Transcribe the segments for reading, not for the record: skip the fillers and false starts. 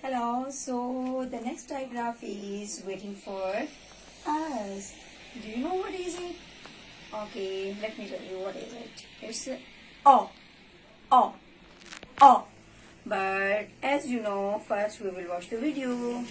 Hello, so the next diagraph is waiting for us. Do you know what is it? Okay, let me tell you what is it. It's a O, O, O. But as you know, first we will watch the video.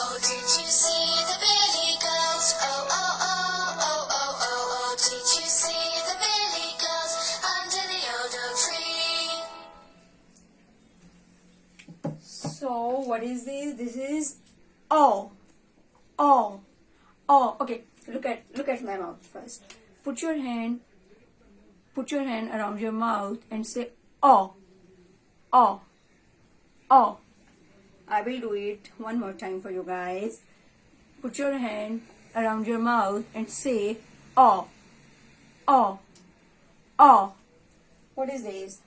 Oh, did you see the billy goat? Oh, oh, oh, oh, oh, oh, oh. Did you see the billy goat under the old oak tree? So what is this? This is O, O, O. Okay, look at my mouth first. Put your hand around your mouth and say O, O, O. I will do it one more time for you guys. Put your hand around your mouth and say O, O, O. What is this?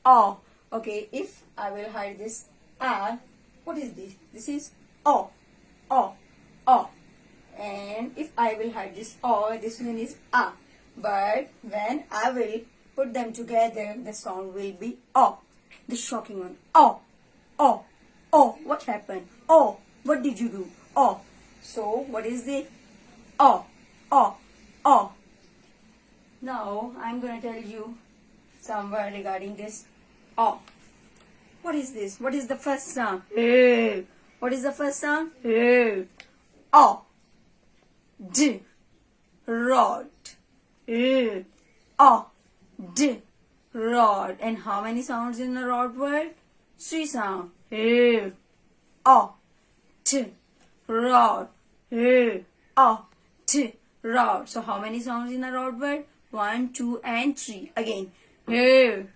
O. Okay, if I will hide this R, what is this? This is O, O, O. And if I will hide this O, this one is A. But when I will put them together, the sound will be O. The shocking one. O, O. Oh, what happened? Oh, what did you do? Oh, so what is the oh, oh, oh? Now I'm gonna tell you some word regarding this oh. What is this? What is the first sound? Hey. What is the first sound? Hey. Oh. D. Rod. Hey. Oh. D. Rod. And how many sounds in the rod word? 3 sounds. Hey, O, T, rod. Hey, O, T, rod. So how many sounds in a rod word? 1, 2, and 3. Again. Hey,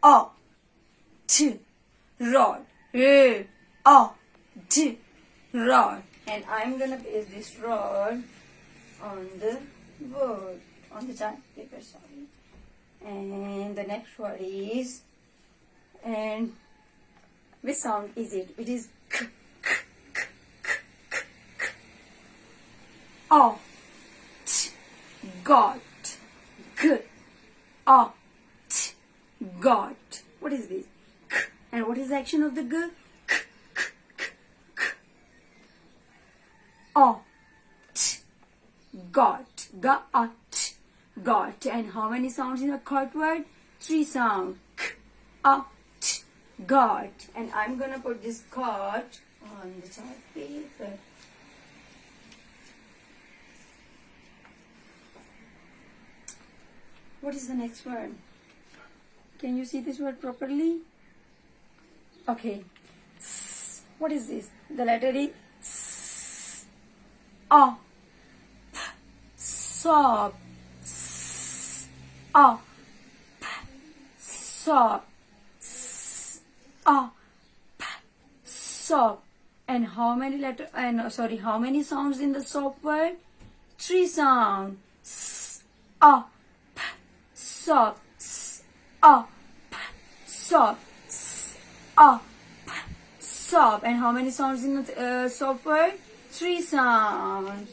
O, T, rod. Hey, O, T, rod. And I'm gonna paste this rod on the word, on the chart paper. Sorry. And the next word is and. Which sound is it? It is k, k, k, k, k, k. O, t, got, g, o, t, got. What is this? K. And what is the action of the g? K, k, k, k. O, t, got, got, got. And how many sounds in a got word? 3 sounds. K, o, God. And I'm gonna put this God on the chart paper. What is the next word? Can you see this word properly? Okay. What is this? The letter is O. Sob. O. Sob. A, P, soap. And how many how many sounds in the soap word? 3 sounds. S, A, P, soap. S, A, P, soap. S, A, P, soap. And how many sounds in the soap word? 3 sounds.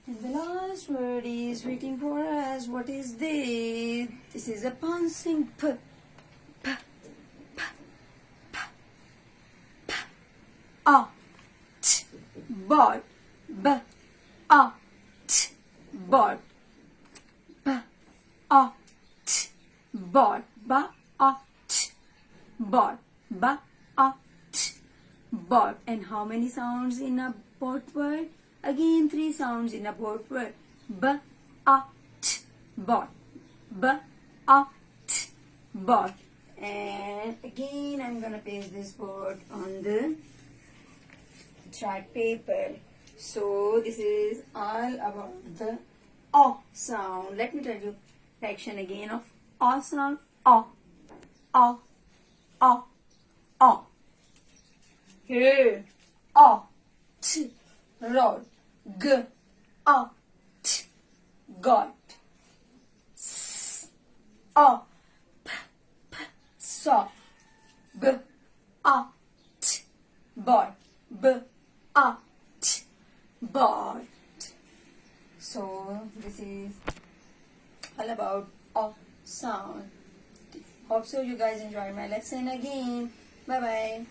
And the last word is waiting for us. What is this? This is a pouncing p, p, p, p, p, a, t, board, b, a, t, board, b, a, t, board, b, a, t, board, b, a, t, board. And how many sounds in a board word? Again, 3 sounds in a board word. B, a, t, board. B, a, t, board. And again, I'm gonna paste this board on the chart paper. So this is all about the O sound. Let me tell you the action again of O sound. O, O, O, O. Here, O, t, rod. G, A, T, got. S, A, P, P, saw. B, A, T, board. B, A, T, this is all about sound. Hope so you guys enjoyed my lesson again. Bye bye.